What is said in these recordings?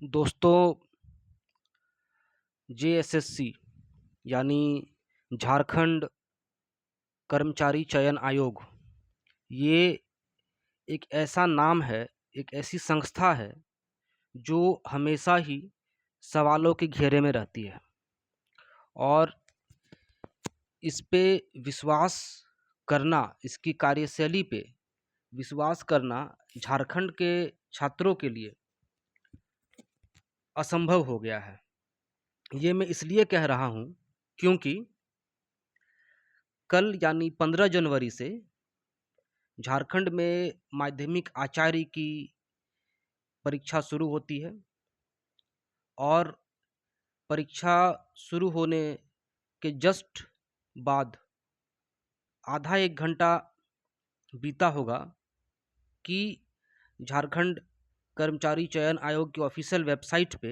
दोस्तों, जेएसएससी यानी झारखंड कर्मचारी चयन आयोग, ये एक ऐसा नाम है, एक ऐसी संस्था है जो हमेशा ही सवालों के घेरे में रहती है और इस पे विश्वास करना, इसकी कार्यशैली पे विश्वास करना झारखंड के छात्रों के लिए असंभव हो गया है। ये मैं इसलिए कह रहा हूँ क्योंकि कल यानी 15 जनवरी से झारखंड में माध्यमिक आचार्य की परीक्षा शुरू होती है और परीक्षा शुरू होने के जस्ट बाद आधा एक घंटा बीता होगा कि झारखंड कर्मचारी चयन आयोग की ऑफिशियल वेबसाइट पे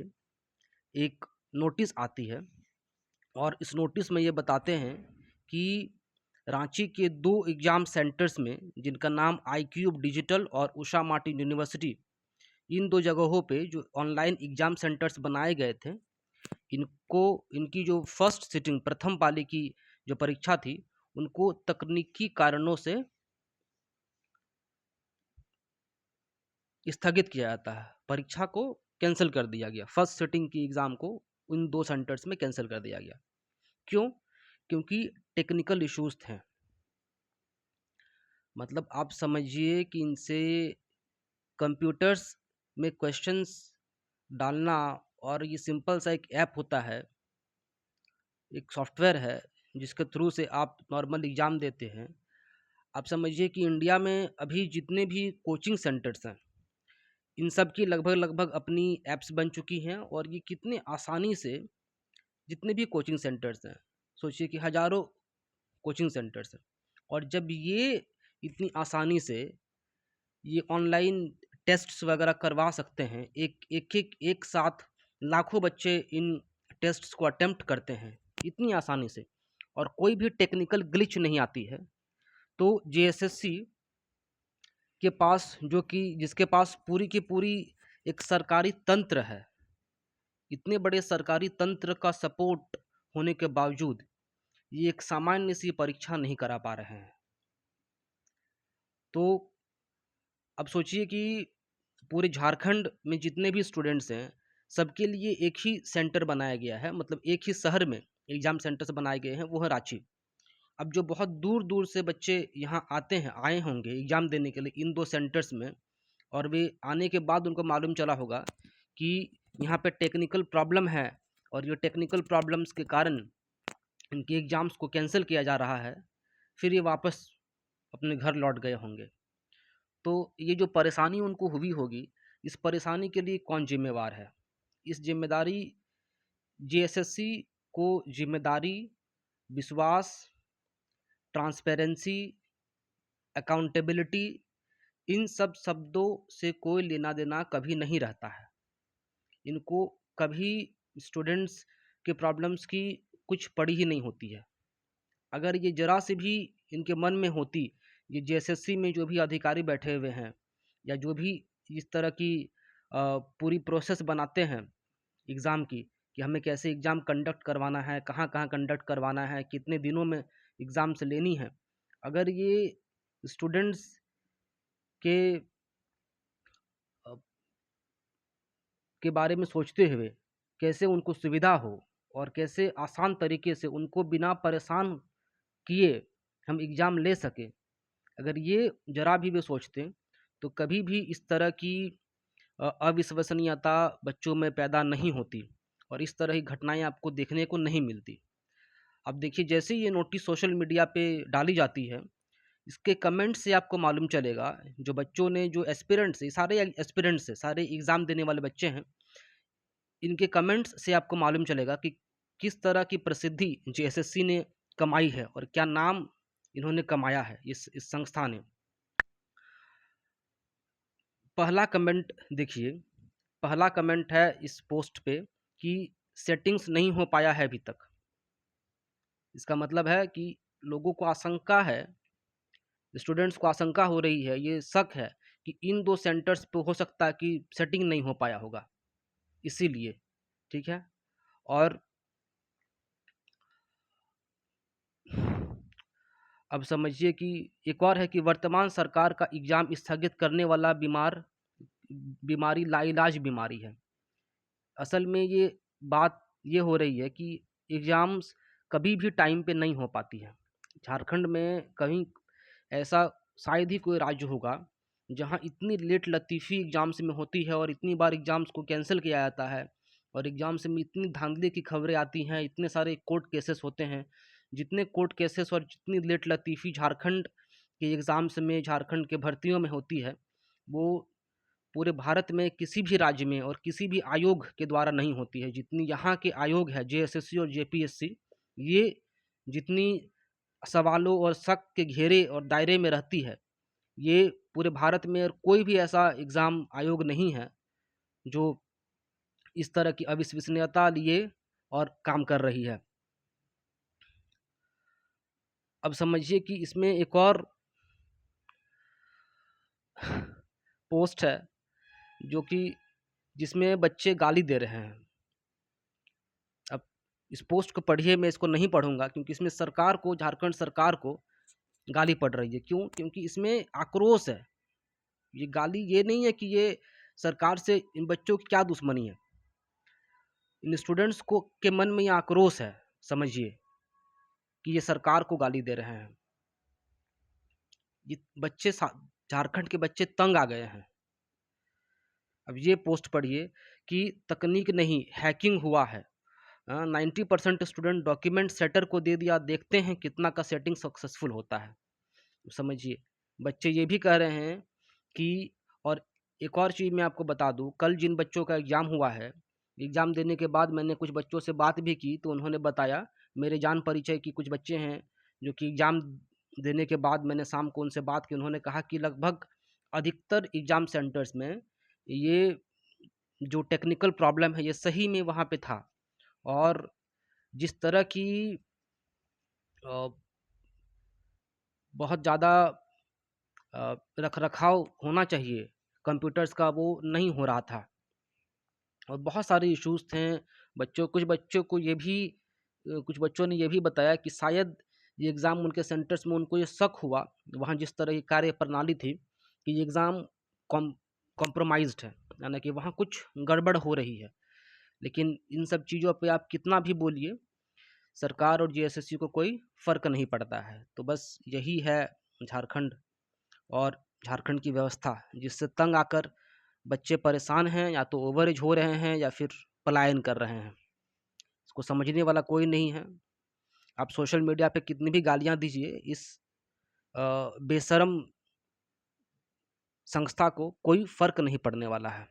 एक नोटिस आती है और इस नोटिस में ये बताते हैं कि रांची के 2 एग्ज़ाम सेंटर्स में, जिनका नाम आईक्यूब डिजिटल और उषा मार्टिन यूनिवर्सिटी, इन 2 जगहों पे जो ऑनलाइन एग्ज़ाम सेंटर्स बनाए गए थे, इनको इनकी जो फर्स्ट सिटिंग, प्रथम पाली की जो परीक्षा थी, उनको तकनीकी कारणों से स्थगित किया जाता है। परीक्षा को कैंसिल कर दिया गया। फर्स्ट सिटिंग की एग्ज़ाम को उन 2 सेंटर्स में कैंसिल कर दिया गया। क्यों? क्योंकि टेक्निकल इश्यूज़ थे। मतलब आप समझिए कि इनसे कंप्यूटर्स में क्वेश्चंस डालना, और ये सिंपल सा एक ऐप होता है, एक सॉफ्टवेयर है जिसके थ्रू से आप नॉर्मल एग्ज़ाम देते हैं। आप समझिए कि इंडिया में अभी जितने भी कोचिंग सेंटर्स हैं, इन सब की लगभग अपनी ऐप्स बन चुकी हैं और ये कितने आसानी से, जितने भी कोचिंग सेंटर्स हैं, सोचिए कि हज़ारों कोचिंग सेंटर्स हैं, और जब ये इतनी आसानी से ये ऑनलाइन टेस्ट्स वगैरह करवा सकते हैं, एक साथ लाखों बच्चे इन टेस्ट्स को अटेम्प्ट करते हैं इतनी आसानी से, और कोई भी टेक्निकल ग्लिच नहीं आती है, तो जेएसएससी के पास, जो कि जिसके पास पूरी की पूरी एक सरकारी तंत्र है, इतने बड़े सरकारी तंत्र का सपोर्ट होने के बावजूद ये एक सामान्य सी परीक्षा नहीं करा पा रहे हैं। तो अब सोचिए कि पूरे झारखंड में जितने भी स्टूडेंट्स हैं, सबके लिए एक ही सेंटर बनाया गया है, मतलब एक ही शहर में एग्ज़ाम सेंटर्स बनाए गए हैं, वो है रांची। अब जो बहुत दूर-दूर से बच्चे यहाँ आए होंगे एग्ज़ाम देने के लिए इन 2 सेंटर्स में, और वे आने के बाद उनको मालूम चला होगा कि यहाँ पे टेक्निकल प्रॉब्लम है और ये टेक्निकल प्रॉब्लम्स के कारण इनके एग्ज़ाम्स को कैंसल किया जा रहा है, फिर ये वापस अपने घर लौट गए होंगे। तो ये जो परेशानी उनको हुई होगी, इस परेशानी के लिए कौन ज़िम्मेवार है? इस ज़िम्मेदारी जेएसएससी को ज़िम्मेदारी, विश्वास, ट्रांसपेरेंसी, अकाउंटेबिलिटी, इन सब शब्दों से कोई लेना-देना कभी नहीं रहता है। इनको कभी स्टूडेंट्स के प्रॉब्लम्स की कुछ पड़ी ही नहीं होती है। अगर ये ज़रा सी भी इनके मन में होती, ये जेएसएससी में जो भी अधिकारी बैठे हुए हैं या जो भी इस तरह की पूरी प्रोसेस बनाते हैं एग्ज़ाम की, कि हमें कैसे एग्ज़ाम कंडक्ट करवाना है, कहाँ-कहाँ कंडक्ट करवाना है, कितने दिनों में एग्ज़ाम्स लेनी है। अगर ये स्टूडेंट्स के अ, के बारे में सोचते हुए कैसे उनको सुविधा हो और कैसे आसान तरीके से उनको बिना परेशान किए हम एग्ज़ाम ले सकें, अगर ये ज़रा भी वे सोचते, तो कभी भी इस तरह की अविश्वसनीयता बच्चों में पैदा नहीं होती और इस तरह की घटनाएँ आपको देखने को नहीं मिलती। अब देखिए, जैसे ही ये नोटिस सोशल मीडिया पे डाली जाती है, इसके कमेंट से आपको मालूम चलेगा, जो बच्चों ने, जो एस्पिरेंट्स, ये सारे एस्पिरेंट्स हैं, सारे एग्ज़ाम देने वाले बच्चे हैं, इनके कमेंट्स से आपको मालूम चलेगा कि किस तरह की प्रसिद्धि जेएसएससी ने कमाई है और क्या नाम इन्होंने कमाया है इस संस्था ने। पहला कमेंट देखिए, पहला कमेंट है इस पोस्ट पे कि सेटिंग्स नहीं हो पाया है अभी तक। इसका मतलब है कि लोगों को आशंका है, स्टूडेंट्स को आशंका हो रही है, ये शक है कि इन 2 सेंटर्स पे हो सकता है कि सेटिंग नहीं हो पाया होगा। इसीलिए, ठीक है। और अब समझिए कि एक और है कि वर्तमान सरकार का एग्ज़ाम स्थगित करने वाला बीमारी लाइलाज बीमारी है। असल में ये बात ये हो रही है कि एग्ज़ाम्स कभी भी टाइम पे नहीं हो पाती हैं। झारखंड में कहीं ऐसा शायद ही कोई राज्य होगा जहाँ इतनी लेट लतीफ़ी एग्ज़ाम्स में होती है और इतनी बार एग्ज़ाम्स को कैंसिल किया जाता है और एग्ज़ाम्स में इतनी धांधली की खबरें आती हैं, इतने सारे कोर्ट केसेस होते हैं। जितने कोर्ट केसेस और जितनी लेट लतीफ़ी झारखंड के एग्ज़ाम्स में, झारखंड के भर्तियों में होती है, वो पूरे भारत में किसी भी राज्य में और किसी भी आयोग के द्वारा नहीं होती है। जितनी यहाँ के आयोग है जेएसएससी और जेपीएससी, ये जितनी सवालों और शक के घेरे और दायरे में रहती है, ये पूरे भारत में और कोई भी ऐसा एग्ज़ाम आयोग नहीं है जो इस तरह की अविश्वसनीयता लिए और काम कर रही है। अब समझिए कि इसमें एक और पोस्ट है जो कि जिसमें बच्चे गाली दे रहे हैं। अब इस पोस्ट को पढ़िए, मैं इसको नहीं पढ़ूँगा क्योंकि इसमें सरकार को, झारखंड सरकार को गाली पड़ रही है। क्यों? क्योंकि इसमें आक्रोश है। ये गाली ये नहीं है कि ये सरकार से इन बच्चों की क्या दुश्मनी है। इन स्टूडेंट्स को के मन में ये आक्रोश है, समझिए, कि ये सरकार को गाली दे रहे हैं। ये बच्चे झारखंड के बच्चे तंग आ गए हैं। अब ये पोस्ट पढ़िए कि तकनीक नहीं हैकिंग हुआ है। 90% स्टूडेंट डॉक्यूमेंट सेटर को दे दिया, देखते हैं कितना का सेटिंग सक्सेसफुल होता है। समझिए, बच्चे ये भी कह रहे हैं कि, और एक और चीज़ मैं आपको बता दूं, कल जिन बच्चों का एग्ज़ाम हुआ है, एग्ज़ाम देने के बाद मैंने कुछ बच्चों से बात भी की तो उन्होंने बताया, मेरे जान परिचय की कुछ बच्चे हैं जो कि एग्ज़ाम देने के बाद मैंने शाम को उनसे बात की, उन्होंने कहा कि लगभग अधिकतर एग्ज़ाम सेंटर्स में ये जो टेक्निकल प्रॉब्लम है ये सही में वहाँ पे था। और जिस तरह की अ, बहुत ज़्यादा रख-रखाव होना चाहिए कंप्यूटर्स का, वो नहीं हो रहा था और बहुत सारे इश्यूज़ थे। कुछ बच्चों को ये भी कुछ बच्चों ने ये भी बताया कि शायद ये एग्ज़ाम उनके सेंटर्स में उनको ये शक हुआ, वहाँ जिस तरह की कार्य प्रणाली थी, कि ये एग्ज़ाम कॉम कॉम्प्रोमाइज़्ड है, यानी कि वहाँ कुछ गड़बड़ हो रही है। लेकिन इन सब चीज़ों पे आप कितना भी बोलिए, सरकार और जेएसएससी को कोई फ़र्क नहीं पड़ता है। तो बस यही है झारखंड और झारखंड की व्यवस्था, जिससे तंग आकर बच्चे परेशान हैं, या तो ओवर एज हो रहे हैं या फिर पलायन कर रहे हैं। इसको समझने वाला कोई नहीं है। आप सोशल मीडिया पे कितनी भी गालियाँ दीजिए, इस बेशर्म संस्था को कोई फ़र्क नहीं पड़ने वाला है।